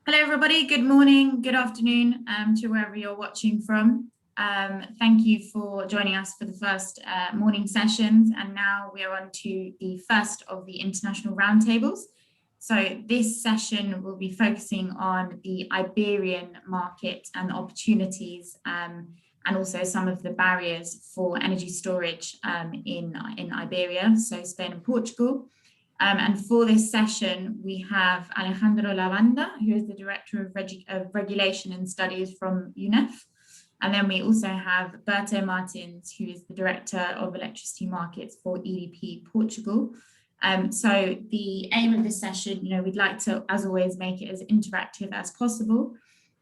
Hello, everybody. Good morning, good afternoon to wherever you're watching from. Thank you for joining us for the first morning sessions. And now we are on to the first of the international roundtables. So this session will be focusing on the Iberian market and opportunities and also some of the barriers for energy storage in Iberia, so Spain and Portugal. And for this session, we have Alejandro Labanda, who is the Director of Regulation and Studies from UNEF. And then we also have Berto Martins, who is the Director of Electricity Markets for EDP Portugal. So the aim of this session, we'd like to, as always, make it as interactive as possible.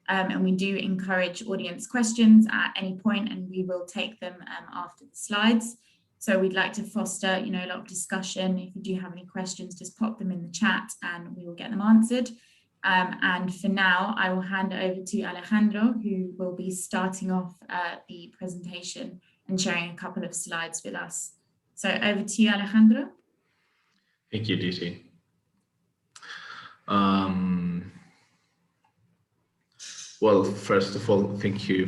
And we do encourage audience questions at any point, and we will take them after the slides. So we'd like to foster, a lot of discussion. If you do have any questions, just pop them in the chat and we will get them answered. And for now, I will hand it over to Alejandro, who will be starting off the presentation and sharing a couple of slides with us. So over to you, Alejandro. Thank you, DC. Well, first of all, thank you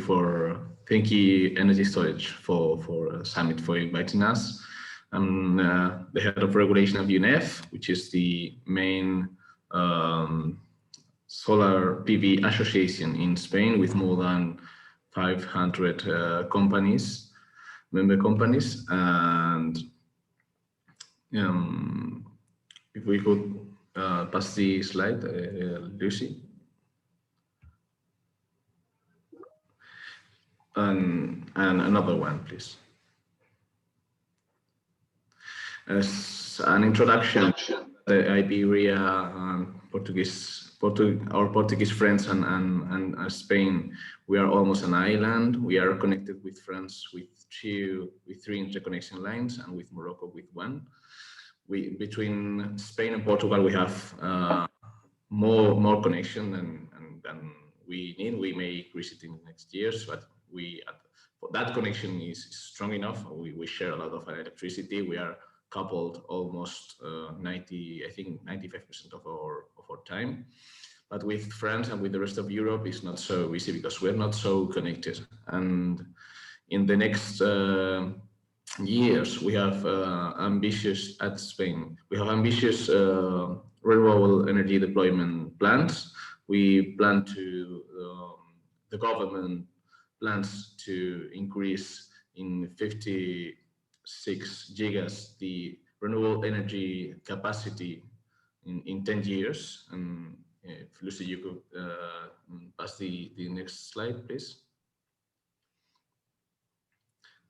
Energy Storage for Summit for inviting us. I'm the head of regulation of UNEF, which is the main solar PV association in Spain with more than 500 member companies. And if we could pass the slide, Lucy. And another one, please. As an introduction, the Iberia, our Portuguese friends and Spain, we are almost an island. We are connected with France with three interconnection lines, and with Morocco with one. Between Spain and Portugal, we have more connection than we need. We may increase it in the next years, but that connection is strong enough. We share a lot of electricity. We are coupled almost 95% of our time. But with France and with the rest of Europe, it's not so easy because we're not so connected. And in the next years, we have ambitious at Spain. We have ambitious renewable energy deployment plans. We plan to the government plans to increase in 56 gigas the renewable energy capacity in 10 years. And if Lucy, you could pass the next slide, please.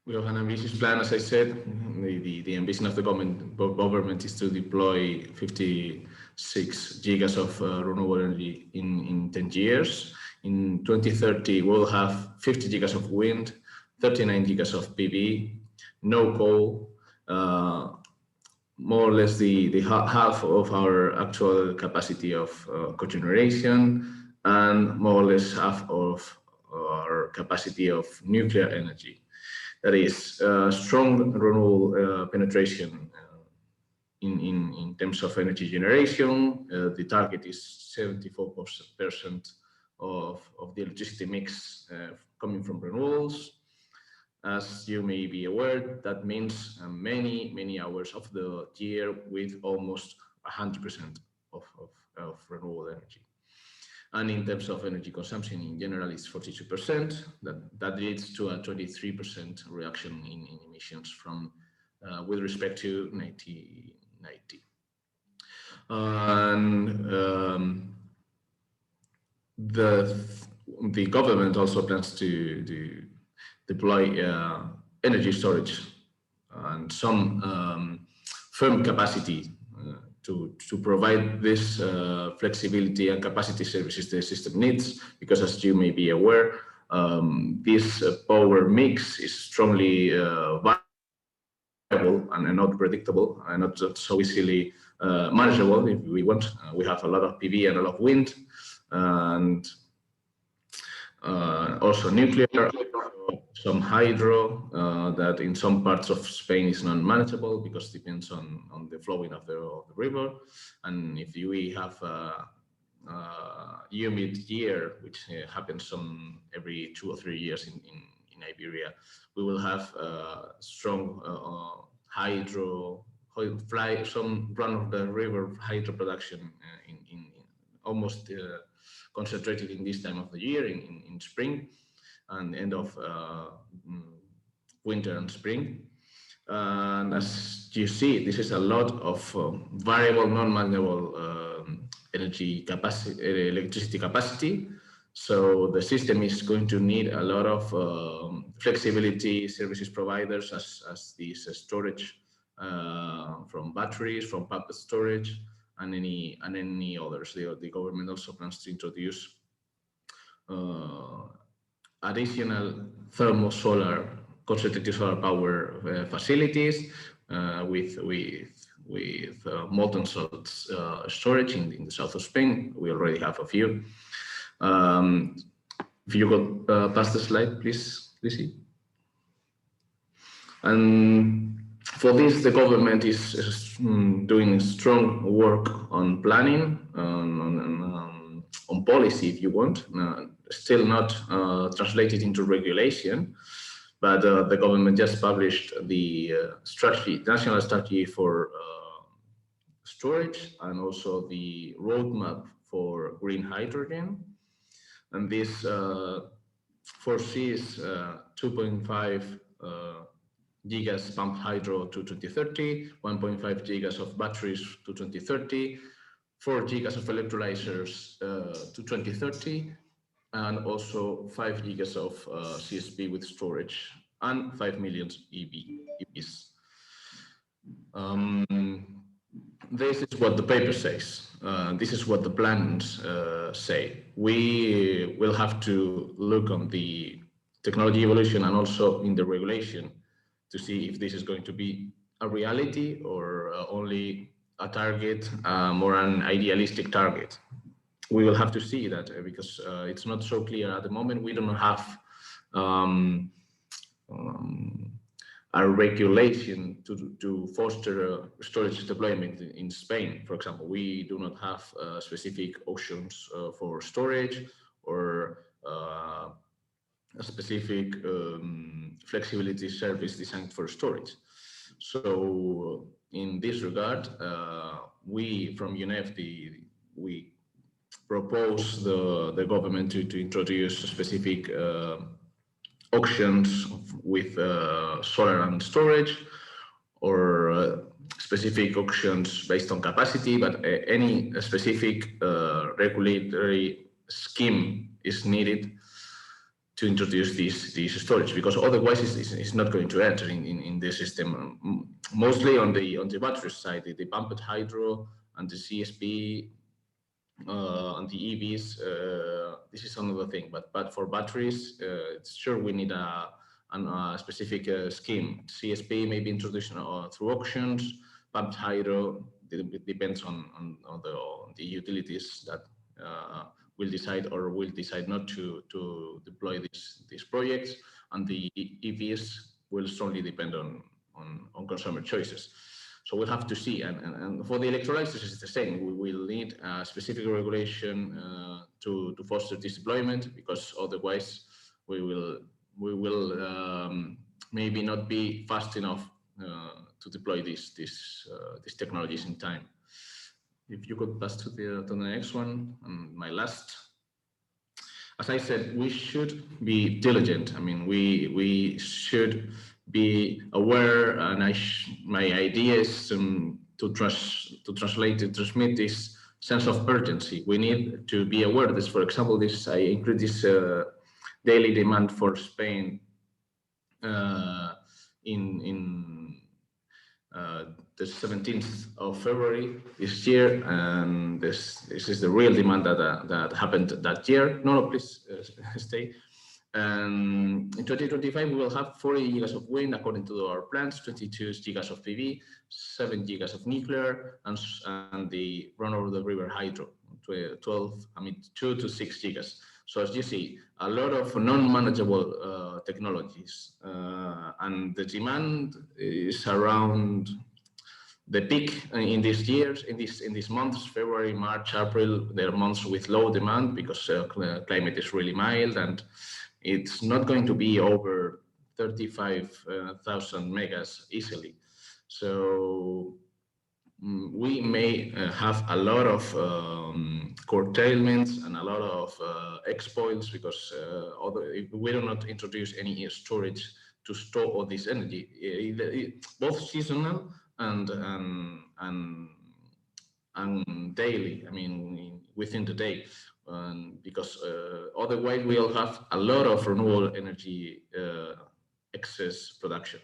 We have an ambitious plan, as I said. The ambition of the government is to deploy 56 gigas of renewable energy in 10 years. In 2030, we'll have 50 gigas of wind, 39 gigas of PV, no coal, more or less the half of our actual capacity of cogeneration, and more or less half of our capacity of nuclear energy. That is strong renewable penetration in terms of energy generation. The target is 74% of the electricity mix coming from renewables. As you may be aware, that means many hours of the year with almost 100% of renewable energy. And in terms of energy consumption, in general, it's 42%. That leads to a 23% reduction in emissions from with respect to 1990. And the government also plans to deploy energy storage and some firm capacity to provide this flexibility and capacity services the system needs, because as you may be aware, this power mix is strongly variable and not predictable and not so easily manageable if we want. We have a lot of PV and a lot of wind, and also nuclear, some hydro that in some parts of Spain is not manageable because it depends on the flowing of the river. And if we have humid year, which happens every 2 or 3 years in Iberia, we will have strong some run-of-the-river hydro production in almost concentrated in this time of the year, in spring and end of winter and spring. And as you see, this is a lot of variable, non-manageable energy capacity, electricity capacity. So the system is going to need a lot of flexibility services providers, as these storage from batteries, from pumped storage, and any others. The government also plans to introduce additional thermal solar, concentrated solar power facilities with molten salt storage in the south of Spain. We already have a few. If you could pass the slide, please, Lizzie. And for this, the government is doing strong work on planning, on policy, if you want. Still not translated into regulation, but the government just published the national strategy for storage, and also the roadmap for green hydrogen. And this foresees 2.5 gigas pumped hydro to 2030, 1.5 gigas of batteries to 2030, 4 gigas of electrolyzers to 2030, and also 5 gigas of CSP with storage, and 5 million EVs. This is what the paper says. This is what the plans say. We will have to look on the technology evolution and also in the regulation to see if this is going to be a reality or only a target, more an idealistic target. We will have to see that because it's not so clear at the moment. We don't have a regulation to foster storage deployment in Spain. For example, we do not have specific auctions for storage or a specific flexibility service designed for storage. So in this regard, we from UNEF, we propose the government to introduce specific auctions with solar and storage, or specific auctions based on capacity, but any specific regulatory scheme is needed to introduce this storage, because otherwise it's not going to enter in the system. Mostly on the battery side, the pumped hydro and the CSP and the EVs, this is another thing. But for batteries, it's sure we need a specific scheme. CSP may be introduced through auctions. Pumped hydro, it depends on the utilities that will decide or will decide not to deploy these projects, and the EVs will strongly depend on consumer choices. So we'll have to see, and for the electrolyzers it's the same. We will need a specific regulation to foster this deployment, because otherwise we will maybe not be fast enough to deploy these technologies in time. If you could pass to the next one, and my last. As I said, we should be diligent. I mean, we should be aware, and my idea is to transmit this sense of urgency. We need to be aware of this. For example, I include this daily demand for Spain in the 17th of February this year, and this is the real demand that happened that year. No, please stay. And in 2025, we will have 40 gigas of wind according to our plans, 22 gigas of PV, 7 gigas of nuclear, and the run-over-the-river hydro, 2 to 6 gigas. So as you see, a lot of non-manageable technologies, and the demand is around The peak in these years, in these months, February, March, April, they're months with low demand because climate is really mild, and it's not going to be over 35,000 megas easily. So we may have a lot of curtailments and a lot of exploits because if we do not introduce any storage to store all this energy, both seasonal and daily. I mean, within the day, because otherwise we'll have a lot of renewable energy excess production.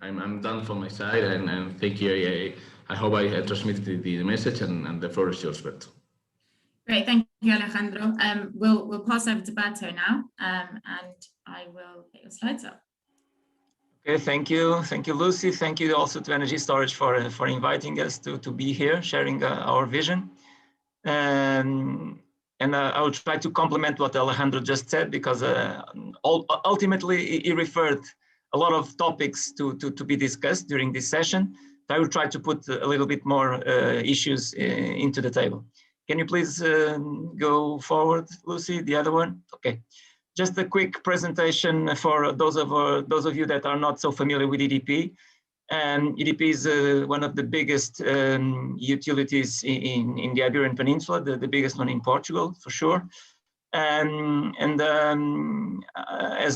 I'm done from my side, and thank you. I hope I transmitted the message, and the floor is yours, Berto. Great, thank you, Alejandro. We'll pass over to Berto now, and I will get your slides up. Okay, thank you, Lucy. Thank you also to Energy Storage for inviting us to be here, sharing our vision. And I will try to complement what Alejandro just said, because ultimately he referred a lot of topics to be discussed during this session. I will try to put a little bit more issues into the table. Can you please go forward, Lucy, the other one? Okay. Just a quick presentation for those of you that are not so familiar with EDP. EDP is one of the biggest utilities in the Iberian Peninsula, the biggest one in Portugal, for sure. As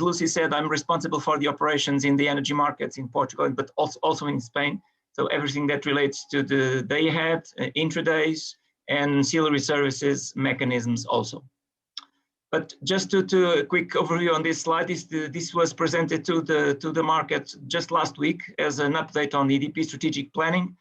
Lucy said, I'm responsible for the operations in the energy markets in Portugal, but also in Spain. So everything that relates to the day-ahead, intradays, and ancillary services mechanisms also. But just to a quick overview on this slide, this was presented to the market just last week as an update on EDP strategic planning.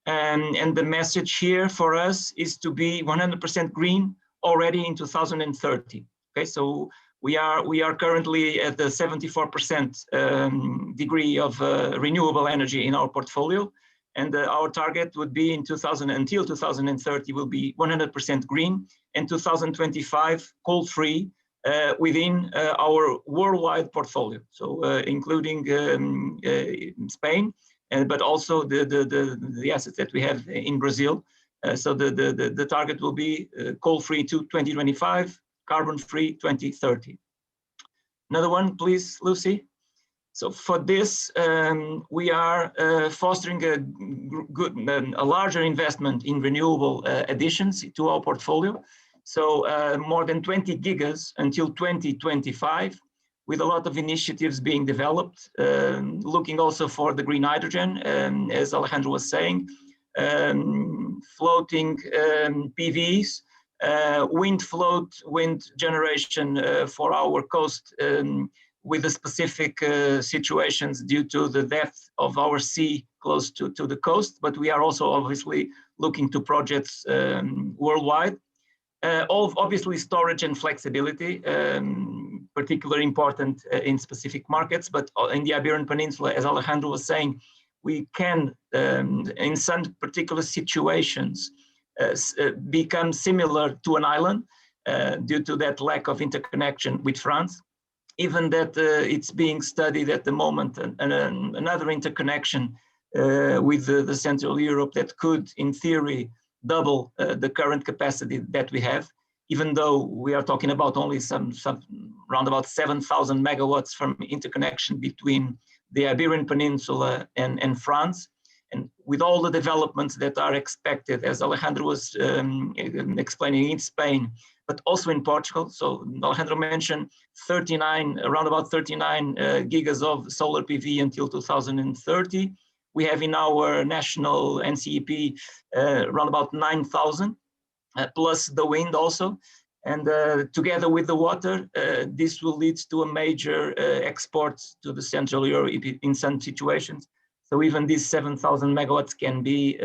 And the message here for us is to be 100% green already in 2030. Okay, so we are currently at the 74% degree of renewable energy in our portfolio. And our target would be until 2030 will be 100% green, and 2025 coal-free within our worldwide portfolio. So including Spain, but also the assets that we have in Brazil. So the target will be coal-free to 2025, carbon-free 2030. Another one, please, Lucy. So for this, we are fostering a larger investment in renewable additions to our portfolio. So more than 20 gigas until 2025, with a lot of initiatives being developed, looking also for the green hydrogen, as Alejandro was saying, floating PVs, wind generation for our coast, with the specific situations due to the depth of our sea close to the coast, but we are also obviously looking to projects worldwide. Obviously storage and flexibility, particularly important in specific markets, but in the Iberian Peninsula, as Alejandro was saying, we can, in some particular situations, become similar to an island due to that lack of interconnection with France. Even that it's being studied at the moment, another interconnection with the Central Europe that could, in theory, double the current capacity that we have, even though we are talking about only some around about 7,000 megawatts from interconnection between the Iberian Peninsula and France. And with all the developments that are expected, as Alejandro was explaining, in Spain, but also in Portugal. So Alejandro mentioned around about 39 gigas of solar PV until 2030. We have in our national NCEP around about 9,000, plus the wind also. And together with the water, this will lead to a major export to the Central Europe in some situations. So even these 7,000 megawatts can be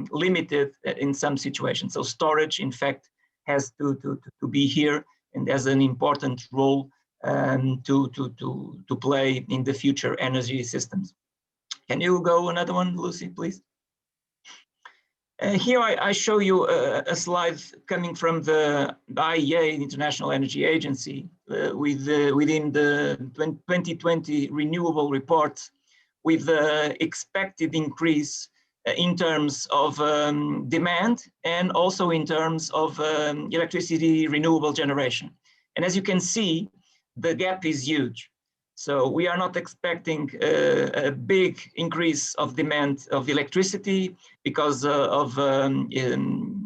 limited in some situations. So storage, in fact, has to be here and has an important role to play in the future energy systems. Can you go another one, Lucy, please? Here I show you a slide coming from the IEA, the International Energy Agency, within the 2020 renewable report, with the expected increase in terms of demand and also in terms of electricity renewable generation. And as you can see, the gap is huge. So we are not expecting a big increase of demand of electricity because of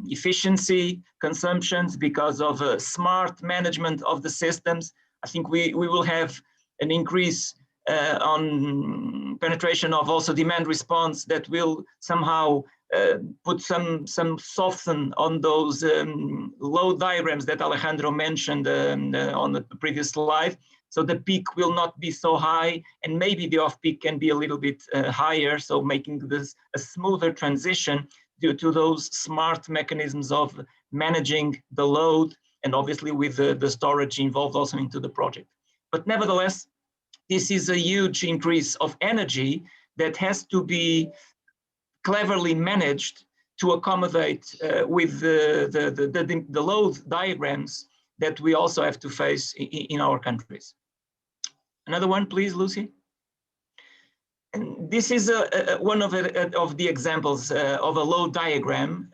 efficiency consumptions, because of smart management of the systems. I think we will have an increase on penetration of also demand response that will somehow put some soften on those load diagrams that Alejandro mentioned on the previous slide. So the peak will not be so high, and maybe the off-peak can be a little bit higher, so making this a smoother transition due to those smart mechanisms of managing the load, and obviously with the storage involved also into the project. But nevertheless, this is a huge increase of energy that has to be cleverly managed to accommodate with the load diagrams that we also have to face in our countries. Another one, please, Lucy. And this is one of the examples of a load diagram.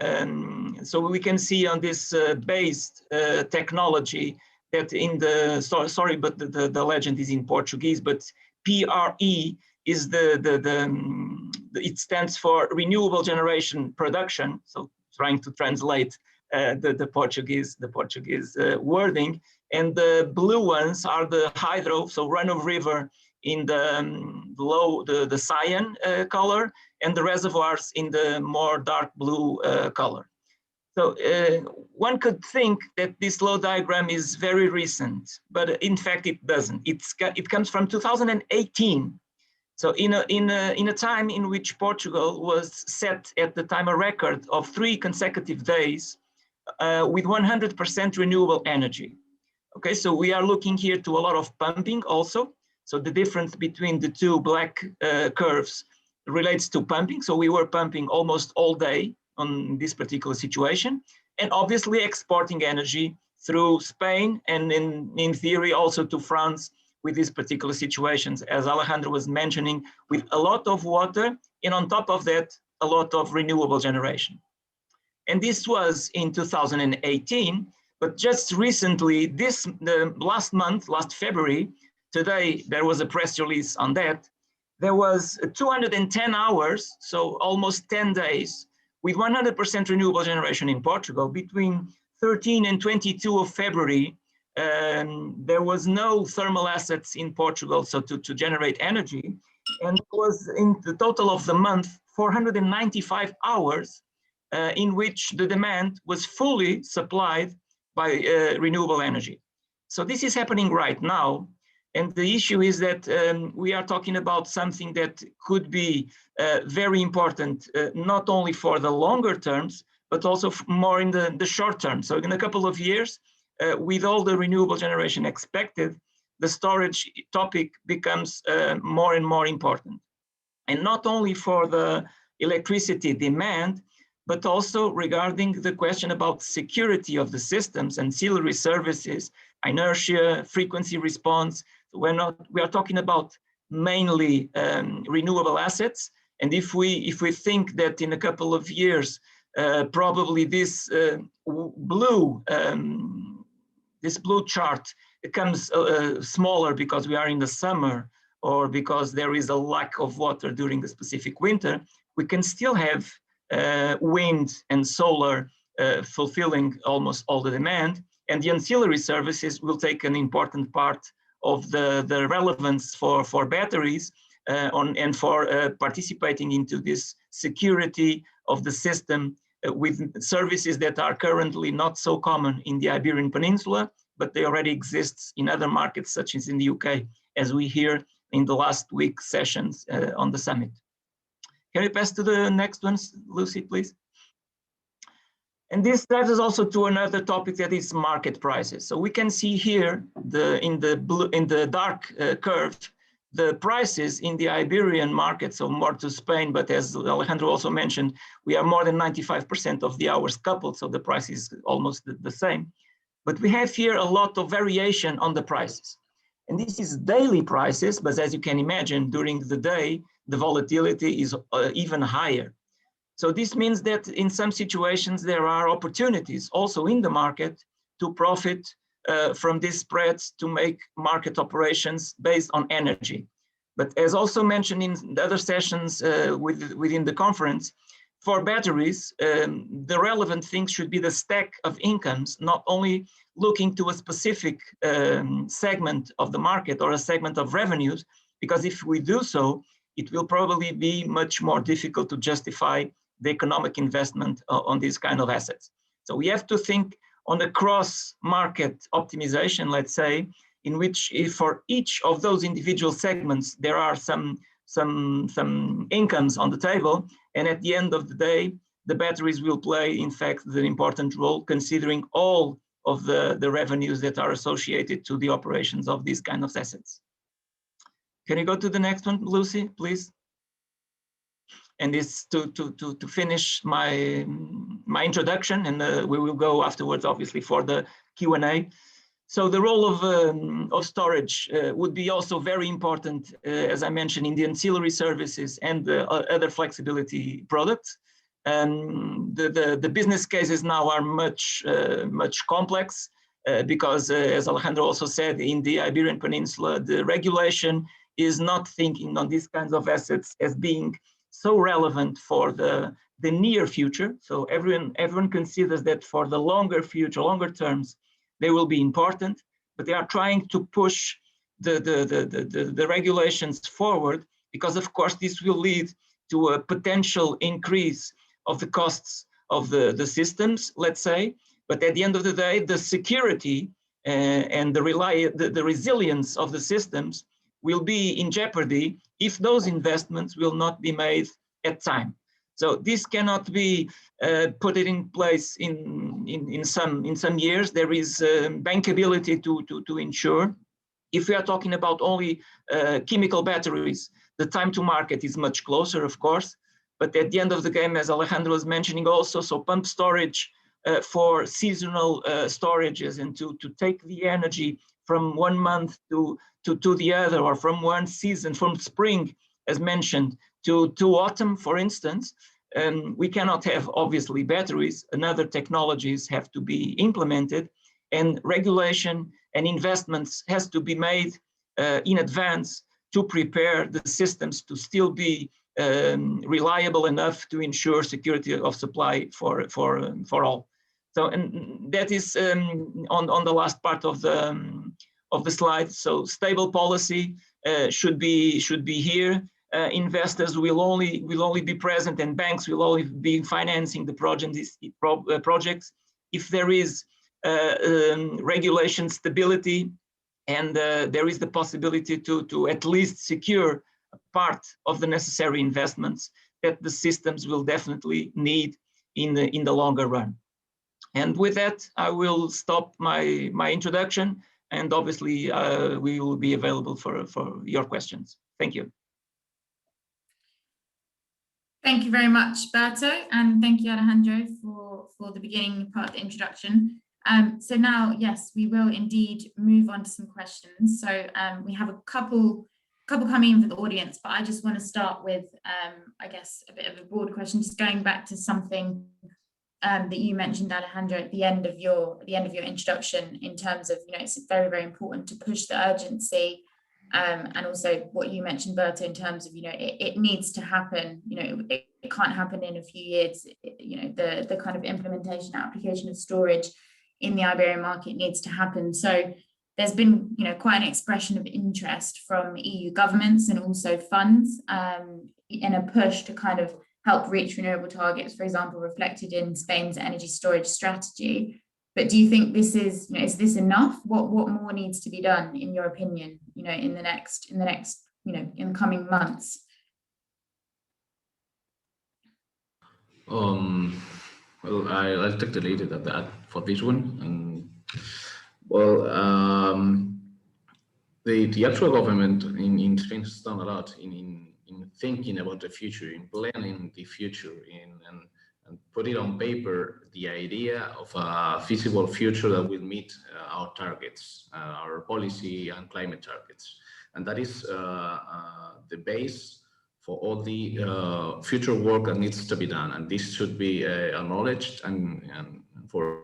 So we can see on this based technology that in the, sorry, but the legend is in Portuguese, but PRE is it stands for renewable generation production. So trying to translate the Portuguese wording, and the blue ones are the hydro, so run of river in the cyan color, and the reservoirs in the more dark blue color. So one could think that this load diagram is very recent, but in fact it doesn't. It comes from 2018. So in a time in which Portugal was set at the time a record of 3 consecutive days with 100% renewable energy. Okay, so we are looking here to a lot of pumping also. So the difference between the two black curves relates to pumping. So we were pumping almost all day on this particular situation, and obviously exporting energy through Spain and in theory also to France with these particular situations, as Alejandro was mentioning, with a lot of water, and on top of that, a lot of renewable generation. And this was in 2018, but just recently, last February, today, there was a press release on that. There was 210 hours, so almost 10 days, with 100% renewable generation in Portugal. Between 13 and 22 of February, there was no thermal assets in Portugal, so to generate energy. And it was in the total of the month, 495 hours in which the demand was fully supplied by renewable energy. So this is happening right now. And the issue is that we are talking about something that could be very important, not only for the longer terms, but also more in the short term. So in a couple of years, with all the renewable generation expected, the storage topic becomes more and more important. And not only for the electricity demand, but also regarding the question about security of the systems, ancillary services, inertia, frequency response. We are talking about mainly renewable assets. And if we think that in a couple of years, probably this blue chart becomes smaller because we are in the summer, or because there is a lack of water during the specific winter, we can still have wind and solar fulfilling almost all the demand, and the ancillary services will take an important part of the relevance for batteries and for participating into this security of the system with services that are currently not so common in the Iberian Peninsula, but they already exist in other markets, such as in the UK, as we hear in the last week sessions on the summit. Can you pass to the next one, Lucy, please? And this drives us also to another topic, that is market prices. So we can see here in the dark curve, the prices in the Iberian market, so more to Spain, but as Alejandro also mentioned, we are more than 95% of the hours coupled, so the price is almost the same. But we have here a lot of variation on the prices. And this is daily prices, but as you can imagine, during the day, the volatility is even higher. So this means that in some situations, there are opportunities also in the market to profit from these spreads to make market operations based on energy. But as also mentioned in the other sessions within the conference, for batteries, the relevant thing should be the stack of incomes, not only looking to a specific segment of the market or a segment of revenues, because if we do so, it will probably be much more difficult to justify the economic investment on these kind of assets. So we have to think on a cross-market optimization, let's say, in which if for each of those individual segments, there are some incomes on the table, and at the end of the day, the batteries will play, in fact, the important role, considering all of the revenues that are associated to the operations of these kind of assets. Can you go to the next one, Lucy, please? And this to finish my introduction, and we will go afterwards, obviously, for the Q&A. So the role of storage would be also very important, as I mentioned, in the ancillary services and the other flexibility products. The business cases now are much complex because, as Alejandro also said, in the Iberian Peninsula, the regulation is not thinking on these kinds of assets as being so relevant for the near future. So everyone considers that for the longer future, longer terms, they will be important, but they are trying to push the regulations forward because, of course, this will lead to a potential increase of the costs of the systems, let's say. But at the end of the day, the security and the resilience of the systems will be in jeopardy if those investments will not be made at time. So this cannot be put in place in some years. There is bankability to ensure. If we are talking about only chemical batteries, the time to market is much closer, of course. But at the end of the game, as Alejandro was mentioning also, so pump storage for seasonal storages and to take the energy from one month to the other, or from one season, from spring, as mentioned, to autumn, for instance, we cannot have, obviously, batteries, and other technologies have to be implemented, and regulation and investments has to be made in advance to prepare the systems to still be reliable enough to ensure security of supply for all. So, and that is on the last part of the slide. So stable policy should be here. Investors will only be present, and banks will only be financing the projects if there is regulation stability, and there is the possibility to at least secure a part of the necessary investments that the systems will definitely need in the longer run. And with that, I will stop my introduction, and obviously we will be available for your questions. Thank you. Thank you very much, Berto, and thank you, Alejandro, for the beginning part of the introduction. So now, yes, we will indeed move on to some questions. So we have a couple coming in for the audience, but I just want to start with, I guess, a bit of a broad question, just going back to something that you mentioned, Alejandro, at the end of your introduction, in terms of, it's very, very important to push the urgency, and also what you mentioned, Berto, in terms of, it needs to happen. It can't happen in a few years. The kind of implementation, application of storage in the Iberian market needs to happen. So there's been, quite an expression of interest from EU governments and also funds in a push to kind of help reach renewable targets, for example, reflected in Spain's energy storage strategy. But do you think this is this enough? What more needs to be done, in your opinion, in the coming months? Well, I'll take the lead at that for this one. And well, the actual government in Spain has done a lot in thinking about the future, in planning the future, and put it on paper, the idea of a feasible future that will meet our targets, our policy and climate targets. And that is the base for all the future work that needs to be done. And this should be acknowledged, and for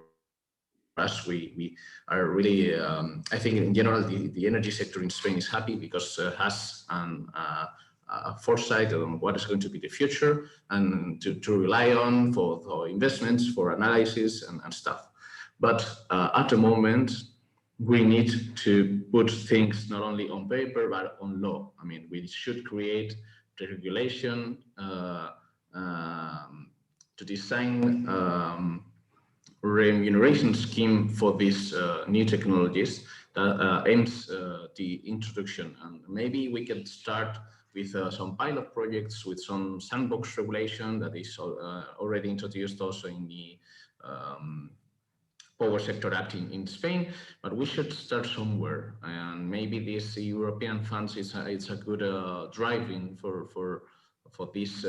us, we are really, I think in general, the energy sector in Spain is happy because it has a foresight on what is going to be the future and to rely on for investments, for analysis and stuff. But at the moment, we need to put things not only on paper, but on law. I mean, we should create the regulation to design remuneration scheme for these new technologies that aims the introduction. And maybe we can start with some pilot projects, with some sandbox regulation that is already introduced also in the Power Sector Act in Spain, but we should start somewhere. And maybe this European funds it's a good driving for this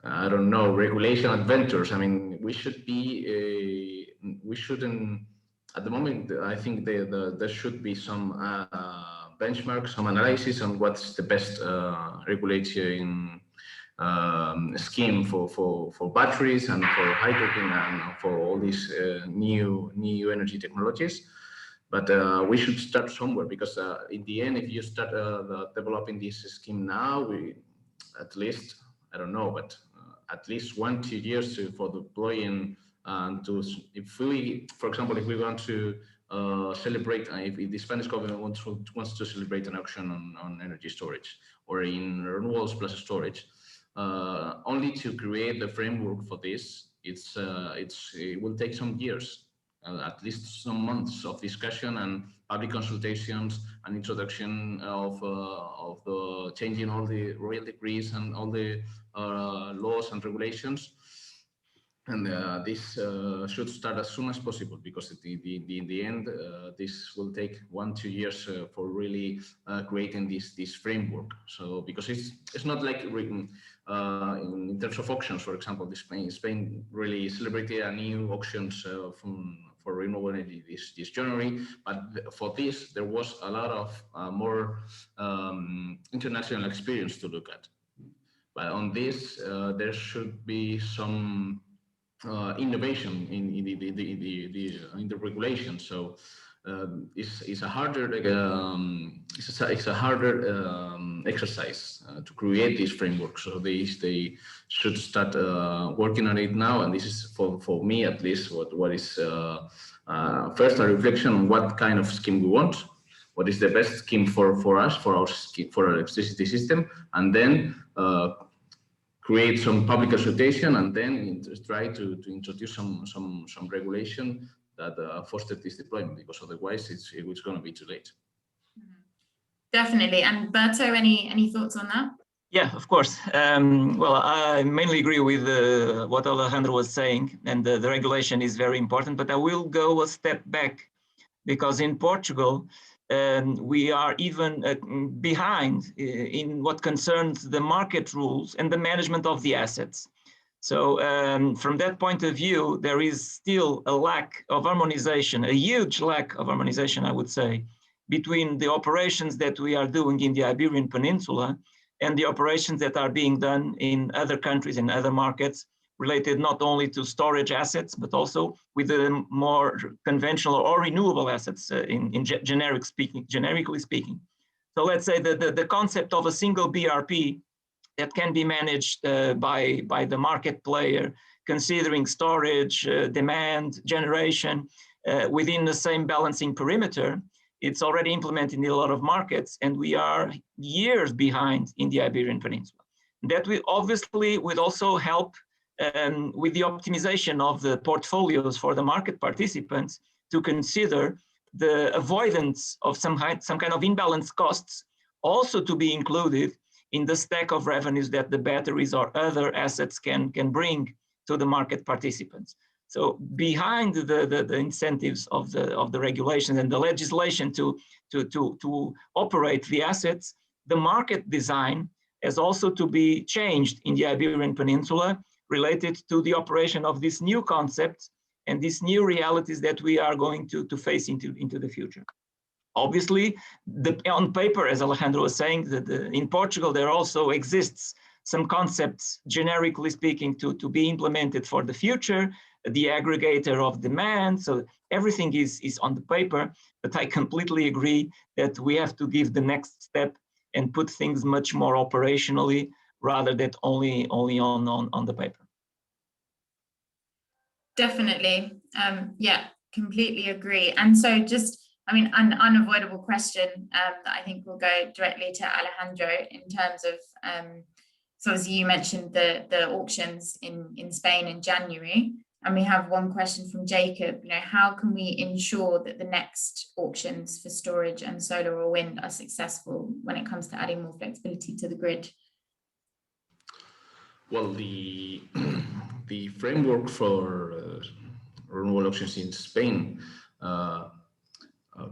I don't know, regulation adventures. I mean, we should be, we shouldn't, at the moment, I think there should be some benchmarks, some analysis on what's the best regulation scheme for batteries and for hydrogen and for all these new energy technologies. But we should start somewhere, because in the end, if you start developing this scheme now, we at least, I don't know, but at least 1-2 years for deploying if we, for example, if we want to celebrate, if the Spanish government wants to celebrate an auction on energy storage or in renewables plus storage, only to create the framework for this, it will take some years, at least some months of discussion and public consultations and introduction of the changing all the royal decrees and all the laws and regulations. And this should start as soon as possible, because in the end, this will take 1-2 years for really creating this framework. So because it's not like written in terms of auctions, for example, Spain really celebrated a new auctions for renewable energy this January, but for this there was a lot of more international experience to look at. But on this, there should be some innovation in the regulation. So it's a harder exercise to create this framework. So they should start working on it now. And this is for me at least what is first a reflection on what kind of scheme we want, what is the best scheme for us, for our electricity system, and then create some public consultation, and then try to introduce some regulation that foster this deployment, because otherwise it's going to be too late. Definitely. And Berto, any thoughts on that? Yeah, of course. Well, I mainly agree with what Alejandro was saying, and the regulation is very important, but I will go a step back, because in Portugal, we are even behind in what concerns the market rules and the management of the assets. So from that point of view, there is still a lack of harmonization, a huge lack of harmonization, I would say, between the operations that we are doing in the Iberian Peninsula and the operations that are being done in other countries and other markets, related not only to storage assets, but also with the more conventional or renewable assets generically speaking. So let's say the concept of a single BRP that can be managed by the market player, considering storage, demand, generation within the same balancing perimeter, it's already implemented in a lot of markets, and we are years behind in the Iberian Peninsula. That will obviously would also help with the optimization of the portfolios for the market participants to consider the avoidance of some kind of imbalanced costs, also to be included in the stack of revenues that the batteries or other assets can bring to the market participants. So behind the incentives of the regulations and the legislation to operate the assets, the market design has also to be changed in the Iberian Peninsula related to the operation of these new concepts and these new realities that we are going to face into the future. Obviously, on paper, as Alejandro was saying, that in Portugal, there also exists some concepts, generically speaking, to be implemented for the future, the aggregator of demand. So everything is on the paper, but I completely agree that we have to give the next step and put things much more operationally rather than only on the paper. Definitely. Yeah, completely agree. And so just, I mean, an unavoidable question that I think will go directly to Alejandro in terms of, so as you mentioned the auctions in Spain in January, and we have one question from Jacob, you know, how can we ensure that the next auctions for storage and solar or wind are successful when it comes to adding more flexibility to the grid? Well, the framework for renewable auctions in Spain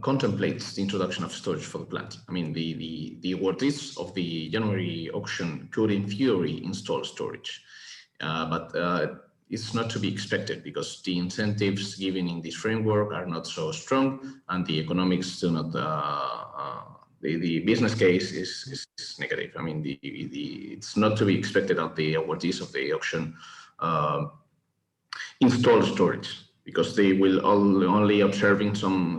contemplates the introduction of storage for the plant. I mean, the awardees of the January auction could, in theory, install storage, but it's not to be expected because the incentives given in this framework are not so strong, and the economics do not. The business case is negative. I mean, it's not to be expected that the awardees of the auction install storage, because they will only observing some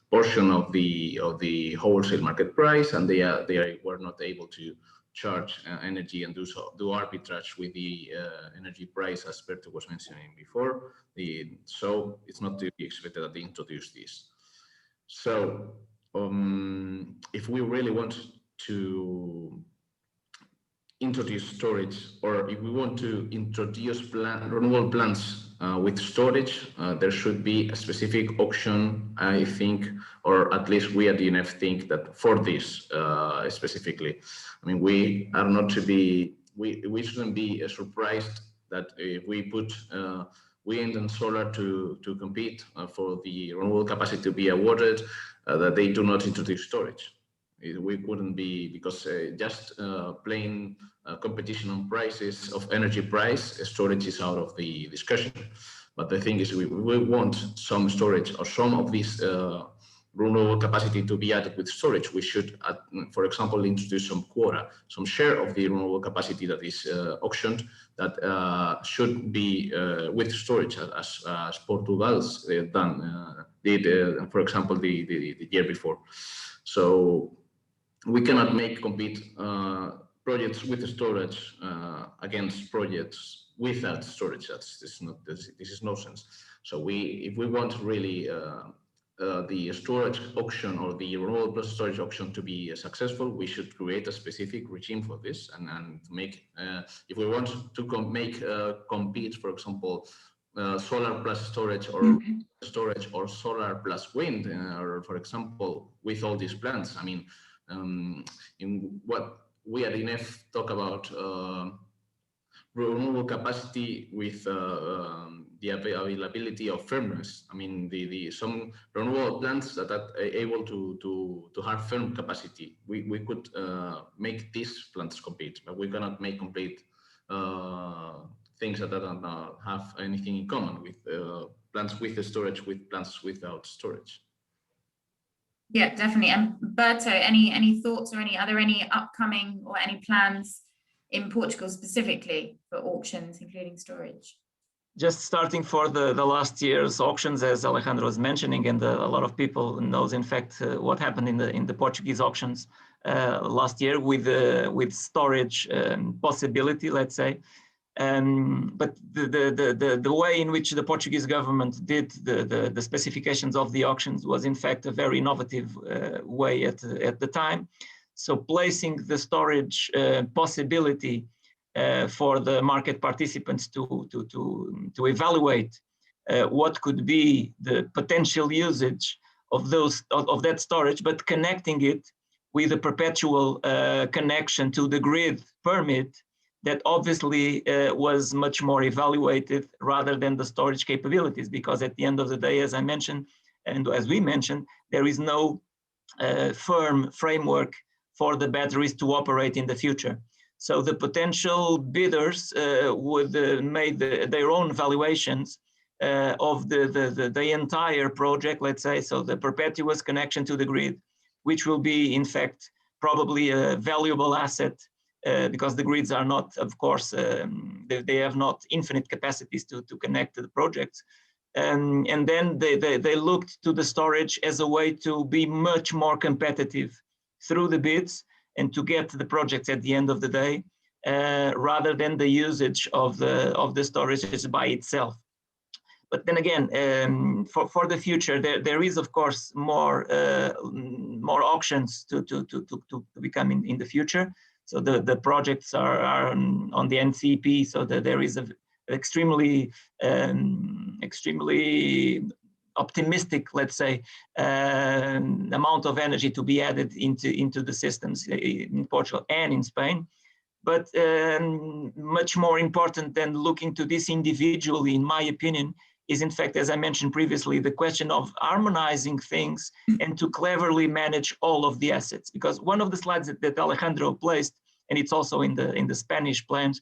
portion of the wholesale market price, and they were not able to charge energy and do arbitrage with the energy price, as Berto was mentioning before. So it's not to be expected that they introduce this. So if we really want to introduce storage, or if we want to introduce renewable plants with storage, there should be a specific auction, I think, or at least we at the UNEF think that for this specifically. I mean, we are not to be, we shouldn't be surprised that if we put wind and solar to compete for the renewable capacity to be awarded, that they do not introduce storage. We couldn't be, because just plain competition on prices of energy price, storage is out of the discussion. But the thing is, we want some storage or some of this renewable capacity to be added with storage. We should, for example, introduce some quota, some share of the renewable capacity that is auctioned that should be with storage, as Portugal's did, for example, the year before. So we cannot compete projects with storage against projects without storage. This is nonsense. So if we want really the storage auction or the renewable plus storage auction to be successful, we should create a specific regime for this and make. If we want to compete, for example, solar plus storage or storage or solar plus wind, or for example, with all these plants. I mean. In what we at UNEF talk about renewable capacity with the availability of firmness. I mean, some renewable plants that are able to have firm capacity. We could make these plants compete, but we cannot make complete things that don't have anything in common with plants with storage with plants without storage. Yeah, definitely. And Berto, any thoughts or are there any upcoming or any plans in Portugal specifically for auctions, including storage? Just starting for the last year's auctions, as Alejandro was mentioning, and a lot of people knows, in fact, what happened in the Portuguese auctions last year with storage possibility, let's say. But the way in which the Portuguese government did the specifications of the auctions was in fact a very innovative way at the time. So placing the storage possibility for the market participants to evaluate what could be the potential usage of that storage, but connecting it with a perpetual connection to the grid permit that obviously was much more evaluated rather than the storage capabilities, because at the end of the day, as I mentioned, and as we mentioned, there is no firm framework for the batteries to operate in the future. So the potential bidders would make their own valuations of the entire project, let's say, so the perpetuous connection to the grid, which will be in fact probably a valuable asset because the grids are not, of course, they have not infinite capacities to connect to the projects. And then they looked to the storage as a way to be much more competitive through the bids and to get the projects at the end of the day, rather than the usage of the storage by itself. But then again, for the future, there is of course more auctions to become in the future. So the projects are on the NCP, so that there is an extremely optimistic, let's say, amount of energy to be added into the systems in Portugal and in Spain. But much more important than looking to this individually, in my opinion, is in fact, as I mentioned previously, the question of harmonizing things and to cleverly manage all of the assets. Because one of the slides that Alejandro placed, and it's also in the Spanish plans,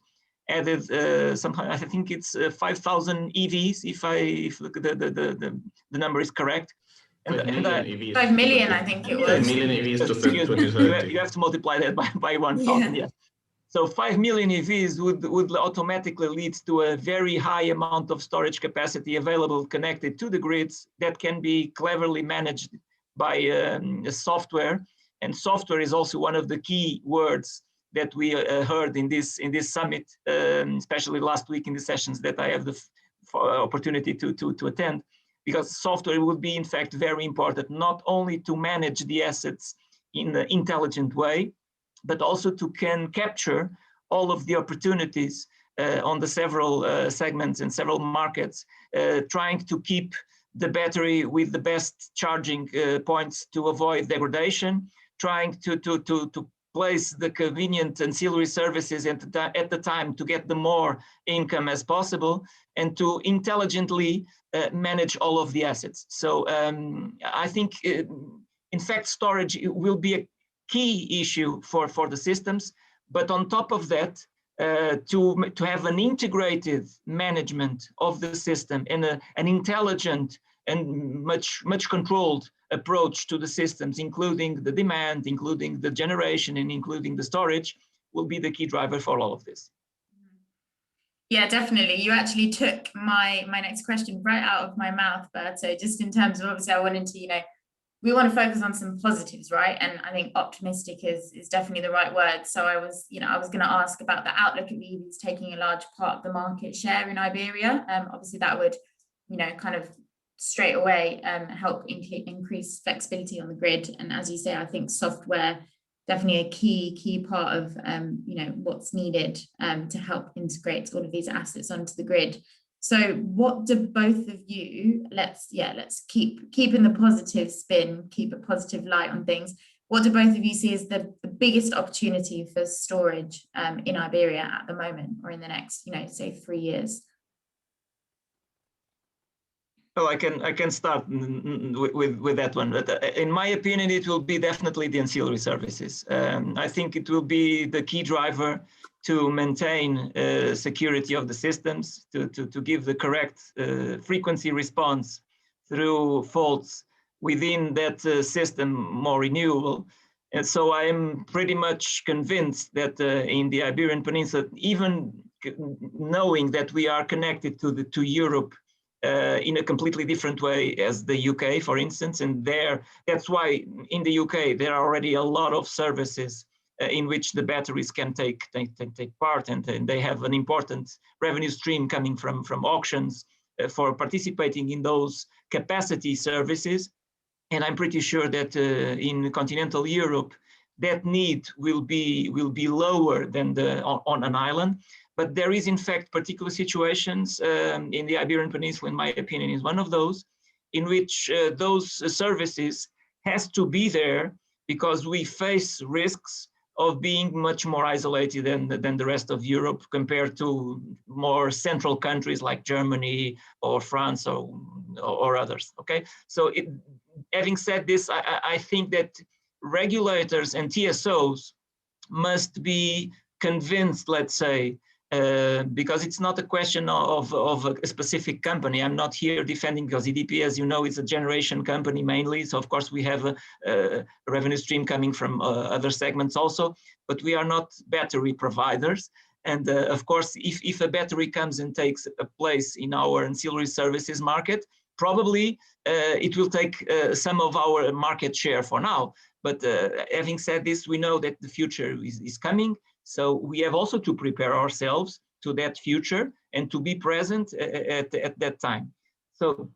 added somehow, I think it's 5,000 EVs, if the number is correct. 5 million EVs. 5 million, I think it was. 5 million EVs to 2030. You have to multiply that by 1,000, yes. So 5 million EVs would automatically lead to a very high amount of storage capacity available connected to the grids that can be cleverly managed by software. And software is also one of the key words that we heard in this summit, especially last week in the sessions that I have the opportunity to attend, because software would be in fact very important, not only to manage the assets in an intelligent way, but also to can capture all of the opportunities on the several segments and several markets, trying to keep the battery with the best charging points to avoid degradation, trying to place the convenient ancillary services at the time to get the more income as possible, and to intelligently manage all of the assets. So I think, in fact, storage will be a key issue for the systems, but on top of that, to have an integrated management of the system and an intelligent and much controlled approach to the systems, including the demand, including the generation, and including the storage, will be the key driver for all of this. Yeah, definitely. You actually took my next question right out of my mouth, Berto, just in terms of, obviously I wanted to, we want to focus on some positives, right? And I think optimistic is definitely the right word. So I was going to ask about the outlook of EVs taking a large part of the market share in Iberia. Obviously that would, kind of straight away help increase flexibility on the grid. And as you say, I think software definitely a key part of what's needed to help integrate all of these assets onto the grid. So what do both of you, let's keep in the positive spin, keep a positive light on things. What do both of you see as the biggest opportunity for storage in Iberia at the moment, or in the next, say 3 years? Well, I can start with that one, but in my opinion, it will be definitely the ancillary services. I think it will be the key driver to maintain security of the systems, to give the correct frequency response through faults within that system more renewable. And so I'm pretty much convinced that in the Iberian Peninsula, even knowing that we are connected to Europe in a completely different way as the UK, for instance, and that's why in the UK there are already a lot of services in which the batteries can take part, and they have an important revenue stream coming from auctions for participating in those capacity services. And I'm pretty sure that in continental Europe, that need will be lower than on an island. But there is in fact particular situations in the Iberian Peninsula, in my opinion, is one of those, in which those services has to be there because we face risks of being much more isolated than the rest of Europe compared to more central countries like Germany or France or others. Okay, so having said this, I think that regulators and TSOs must be convinced, let's say, because it's not a question of a specific company. I'm not here defending, because EDP, as you know, is a generation company mainly. So of course we have a revenue stream coming from other segments also, but we are not battery providers. And of course, if a battery comes and takes a place in our ancillary services market, probably it will take some of our market share for now. But having said this, we know that the future is coming. So we have also to prepare ourselves to that future and to be present at that time. So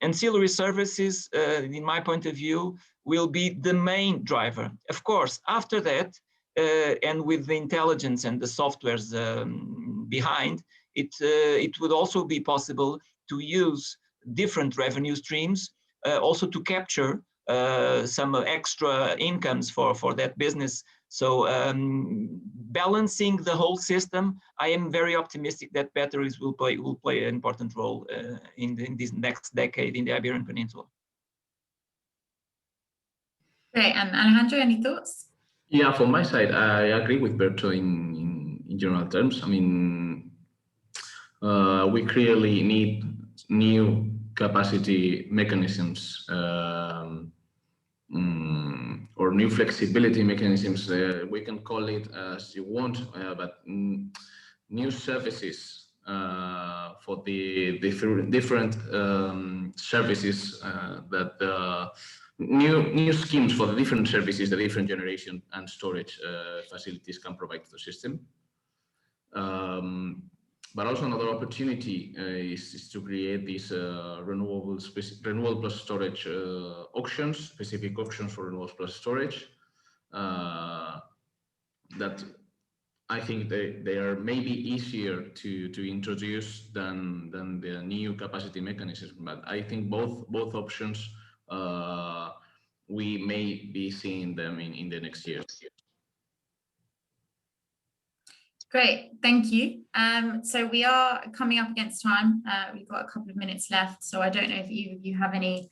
ancillary services, in my point of view, will be the main driver. Of course, after that, and with the intelligence and the softwares behind, it would also be possible to use different revenue streams, also to capture some extra incomes for that business. So balancing the whole system, I am very optimistic that batteries will play an important role in this next decade in the Iberian Peninsula. Great, and Alejandro, any thoughts? Yeah, from my side, I agree with Berto in general terms. I mean, we clearly need new capacity mechanisms or new flexibility mechanisms. We can call it as you want, but new services for the different services that new schemes for the different services, the different generation and storage facilities can provide to the system. But also another opportunity is to create these renewable plus storage auctions, specific auctions for renewables plus storage. That I think they are maybe easier to introduce than the new capacity mechanism. But I think both options we may be seeing them in the next years. Great, thank you. So we are coming up against time. We've got a couple of minutes left, so I don't know if either of you have any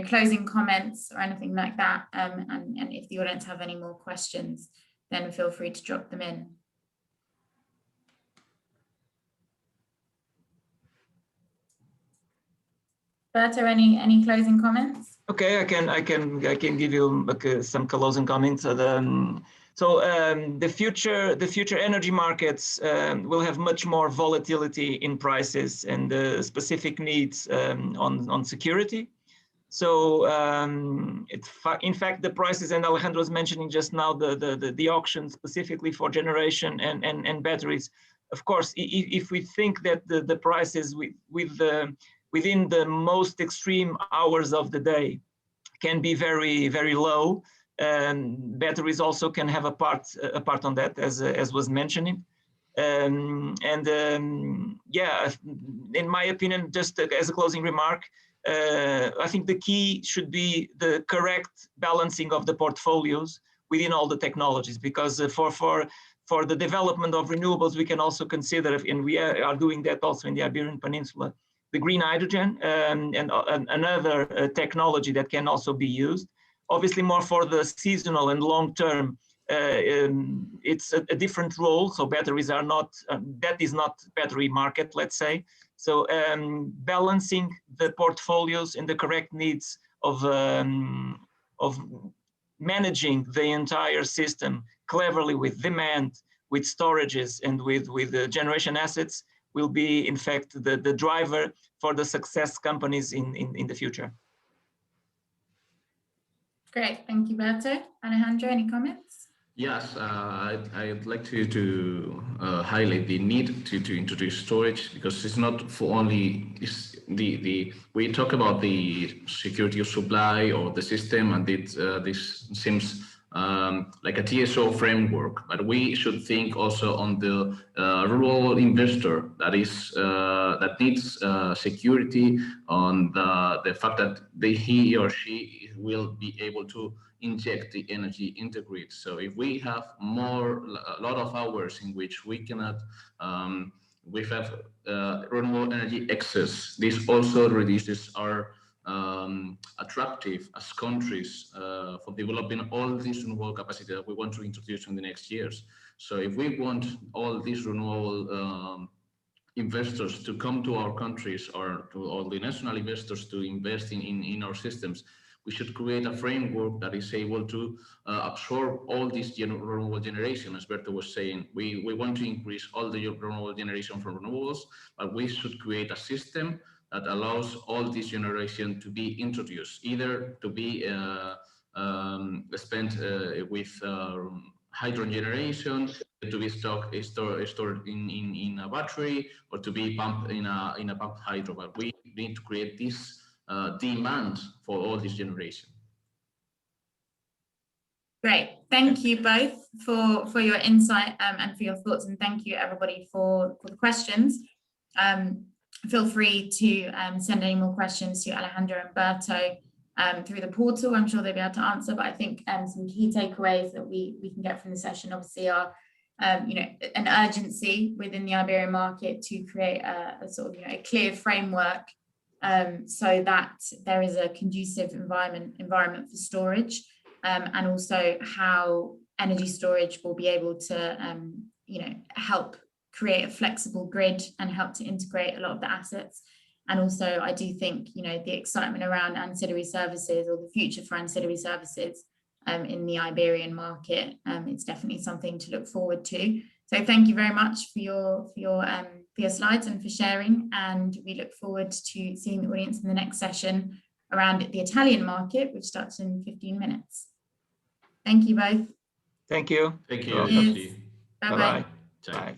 closing comments or anything like that. And if the audience have any more questions, then feel free to drop them in. Berto, any closing comments? Okay, I can give you some closing comments. The future energy markets will have much more volatility in prices and specific needs on security. So in fact, the prices, and Alejandro was mentioning just now the auction specifically for generation and batteries. Of course, if we think that the prices within the most extreme hours of the day can be very, very low, batteries also can have a part on that, as was mentioning. Yeah, in my opinion, just as a closing remark, I think the key should be the correct balancing of the portfolios within all the technologies, because for the development of renewables, we can also consider, and we are doing that also in the Iberian Peninsula, the green hydrogen and another technology that can also be used. Obviously, more for the seasonal and long term, it's a different role. So batteries are not, that is not battery market, let's say. So balancing the portfolios and the correct needs of managing the entire system cleverly with demand, with storages, and with the generation assets will be, in fact, the driver for the success companies in the future. Great, thank you, Berto. Alejandro, any comments? Yes, I'd like to highlight the need to introduce storage, because it's not for only we talk about the security of supply or the system, and this seems like a TSO framework, but we should think also on the rural investor that is that needs security on the fact that he or she will be able to inject the energy into grid. So if we have a lot of hours in which we cannot we have renewable energy excess, this also reduces our attractive as countries for developing all this renewable capacity that we want to introduce in the next years. So if we want all these renewable investors to come to our countries, or to all the national investors to invest in our systems, we should create a framework that is able to absorb all this renewable generation. As Berto was saying, we want to increase all the renewable generation from renewables, but we should create a system that allows all this generation to be introduced, either to be spent with hydrogen generation, to be stored in a battery, or to be pumped in a pumped hydro. But we need to create this demand for all this generation. Great, thank you both for your insight and for your thoughts, and thank you everybody for the questions. Feel free to send any more questions to Alejandro and Berto through the portal. I'm sure they'll be able to answer, but I think some key takeaways that we can get from the session obviously are an urgency within the Iberian market to create a sort of a clear framework so that there is a conducive environment for storage, and also how energy storage will be able to help create a flexible grid and help to integrate a lot of the assets. And also I do think the excitement around ancillary services, or the future for ancillary services in the Iberian market, it's definitely something to look forward to. So thank you very much for your slides and for sharing, and we look forward to seeing the audience in the next session around the Italian market, which starts in 15 minutes. Thank you both. Thank you. Thank you. Bye-bye. Bye.